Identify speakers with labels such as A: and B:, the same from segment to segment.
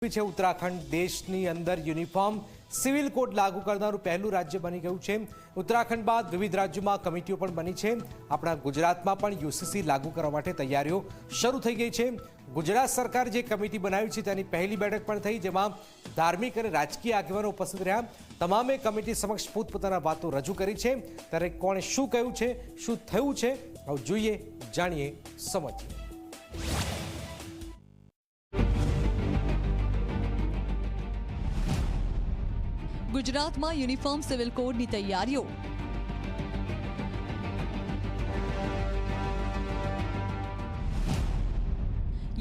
A: છે ઉત્તરાખંડ દેશની અંદર યુનિફોર્મ સિવિલ કોડ લાગુ કરનારું પહેલું રાજ્ય બની ગયું છે। ઉત્તરાખંડ બાદ વિવિધ રાજ્યોમાં કમિટીઓ પણ બની છે। આપણા ગુજરાતમાં પણ યુસીસી લાગુ કરવા માટે તૈયારીઓ શરૂ થઈ ગઈ છે। ગુજરાત સરકાર જે કમિટી બનાવી છે તેની પહેલી બેઠક પણ થઈ, જેમાં ધાર્મિક અને રાજકીય આગેવાનો ઉપસ્થિત રહ્યા। તમામે કમિટી સમક્ષ પોતપોતાના વાતો રજૂ કરી છે। ત્યારે કોણે શું કહ્યું છે, શું થયું છે, આવો જોઈએ, જાણીએ, સમજીએ।
B: ગુજરાતમાં યુનિફોર્મ સિવિલ કોડની તૈયારીઓ।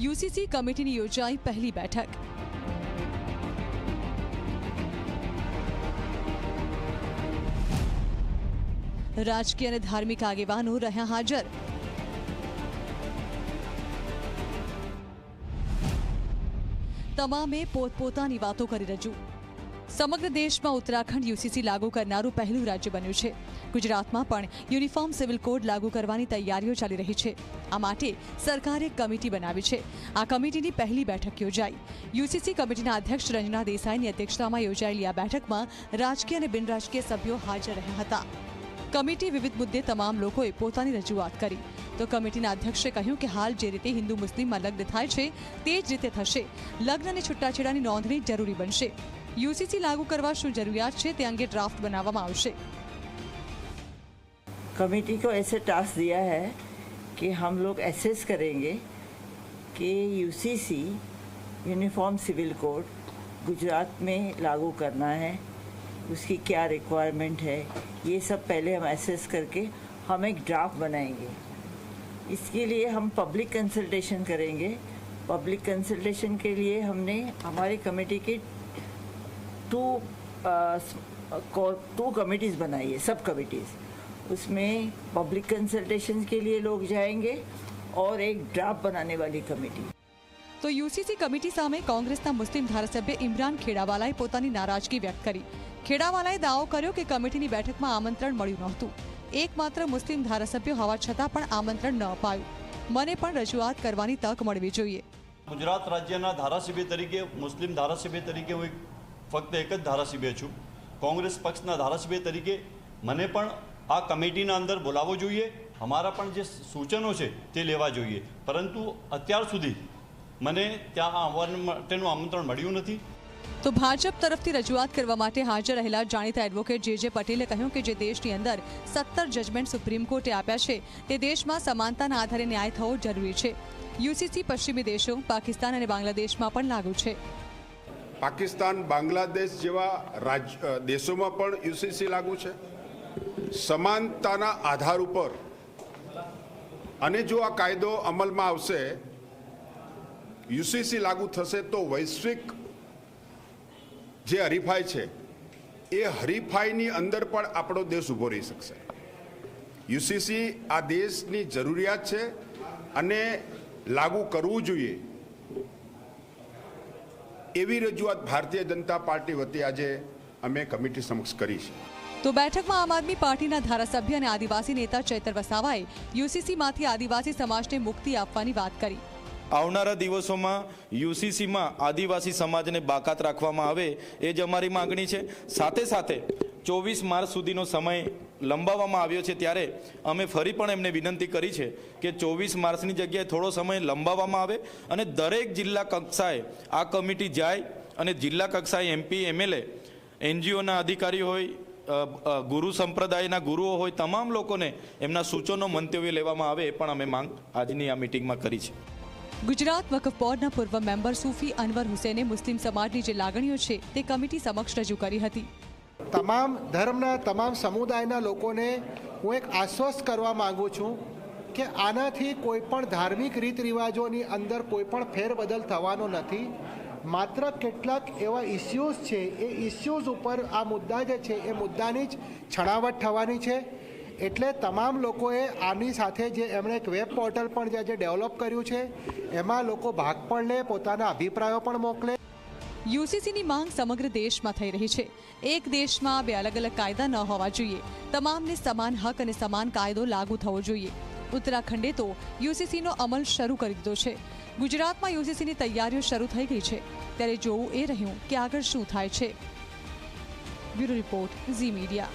B: યુસીસી કમિટીની યોજાઈ પહેલી બેઠક। રાજકીય અને ધાર્મિક આગેવાનો રહ્યા હાજર। તમામે પોતપોતાની વાતો કરી રજૂ। સમગ્ર દેશમાં ઉત્તરાખંડ યુસીસી લાગુ કરનારું પહેલું રાજ્ય બન્યું છે। ગુજરાતમાં પણ યુનિફોર્મ સિવિલ કોડ લાગુ કરવાની તૈયારીઓ ચાલી રહી છે। આ માટે સરકારે કમિટી બનાવી છે। આ કમિટીની પહેલી બેઠક યોજાઈ। યુસીસી કમિટીના અધ્યક્ષ રંजना દેસાઈની અધ્યક્ષતામાં યોજાયેલી આ બેઠકમાં રાજકીય અને બિનરાજકીય સભ્યો હાજર રહ્યા હતા। કમિટી વિવિધ મુદ્દે તમામ લોકોએ પોતાની રજૂઆત કરી। તો કમિટીના અધ્યક્ષે કહ્યું કે હાલ જે રીતે હિન્દુ મુસ્લિમમાં લગ્ન થાય છે તે જ રીતે થશે। લગ્ન અને છૂટાછેડાની નોંધણી જરૂરી બનશે। यूसीसी लागू करवा शू जरूरियात है ते अंगे ड्राफ्ट बनावामां आवशे।
C: कमेटी को ऐसे टास्क दिया है कि हम लोग एसेस करेंगे कि UCC uniform civil code Gujarat में लागू करना है, उसकी क्या रिक्वायरमेंट है, ये सब पहले हम एसेस करके हम एक ड्राफ्ट बनाएंगे। इसके लिए हम पब्लिक कंसल्टेशन करेंगे। पब्लिक कंसल्टेशन के लिए हमने हमारी कमेटी की टू कमिटीज़ बनाई है, सब कमिटीज़। उसमें पब्लिक कंसल्टेशन के लिए लोग जाएंगे और एक ड्राफ्ट बनाने वाली कमेटी।
B: तो यूसीसी कमिटी सामे कांग्रेसना मुस्लिम धारासभ्य इमरान खेड़ावालाए पोतानी नाराजगी व्यक्त करी। खेड़ावालाए दावो कर्यो के कमिटीनी बेठकमां आमंत्रण मळ्युं नहोतुं। एकमात्र मुस्लिम धारासभ्य होवा छतां पण आमंत्रण न अपायुं। मने पण रजूआत करवानी तक मळवी जोईए।
D: गुजरात राज्यना धारासभ्य तरीके, मुस्लिम धारासभ्य तरीके हूँ फक्त एक ज धारासभ्य छूँ। कांग्रेस पक्षना धारासभ्य तरीके मने पण आ कमिटीना अंदर बोलावो जोईए। हमारा पण जे सूचनो छे ते लेवा जोईए, परंतु अत्यार सुधी मने त्यां आववा माटेनुं आमंत्रण मळ्युं नथी।
B: तो भाजप तरफथी रजूआत करवा माटे हाजर रहेला जाणीता एडवोकेट जे पटेले कह्युं के जे देशनी अंदर 17 जजमेंट सुप्रीम कोर्टे आप्या छे ते देशमां समानताना आधारे न्याय थवो जरूरी छे। यूसीसी पश्चिमी देशों पाकिस्तान अने बांग्लादेशमां पण लागू छे।
E: पाकिस्तान, बांग्लादेश जेवा देशों में पण यूसीसी लागू है। समानताना आधार पर अने जो आ कायदो अमल में आवशे, यूसीसी लागू थशे तो वैश्विक जे हरीफाई है ए हरीफाईनी अंदर पण आपणो देश उभो रही सकशे। यूसीसी आ देशनी जरूरियात है अने लागू करवू जोईए एवी रजूआत भारतीय जनता पार्टी वती आज अमे कमिटी समक्ष करी छे।
B: तो बैठक में आम आदमी पार्टीना धारासभ्य अने आदिवासी नेता चैतर वसावाए यूसीसी मांथी आदिवासी समाजने मुक्ति आपवानी वात करी।
F: आवनारा दिवसोमां यूसीसीमां आदिवासी समाजने बाकात राखवामां आवे ए ज अमारी मागणी छे। साथे साथे 24 मार्च सुधीनो समय लंबाववामां आव्यो छे, त्यारे अमे फरी पण एमने विनंती करी छे के 24 मार्चनी जग्याए थोड़ो समय लंबाववामां आवे अने दरेक जिल्ला कक्षाए आ कमिटी जाय अने जिल्ला कक्षाए एमपी एमएलए एनजीओना अधिकारी होय, गुरु संप्रदायना गुरुओ होय, तमाम लोकोने एमना सूचनो मंतव्य लेवामां आवे ए पण अमे मांग आजनी आ मीटिंगमां करी छे।
B: गुजरात वक्फ बोर्डना पूर्व मेम्बर सूफी अनवर हुसैने मुस्लिम समाजनी जे लागणीओ छे ते कमिटी समक्ष रजू करी हती।
G: तमाम धर्मना तमाम समुदायना लोकोने हूँ एक आश्वस्त करवा मांगू छूँ कि आनाथी कोईपण धार्मिक रीत रिवाजोनी अंदर कोईपण फेरबदल थवानो नथी। मात्र केटलाक एवा इश्यूज छे ए इश्यूज उपर आ मुद्दा जे छे ए मुद्दानी ज छणावट थवानी छे। एटले तमाम लोकोए आनी साथे जे एमणे एक वेब पोर्टल पण जे डेवलप कर्युं छे एमां लोको भाग पण ले, पोताना अभिप्रायो पण मोकले।
B: यूसीसीनी मांग समग्र देश में थई रही है। एक देश में बे अलग अलग कायदा न होवा जोईए। तमामने समान हक और समान कायदो लागू थवो जोईए। ઉત્તરાખંડે તો યુસીસીનો અમલ શરૂ કરી દીધો છે. ગુજરાતમાં યુસીસીની તૈયારીઓ શરૂ થઈ ગઈ છે. ત્યારે જોવું એ રહ્યું કે આગળ શું થાય છે. Bureau report, Zee media.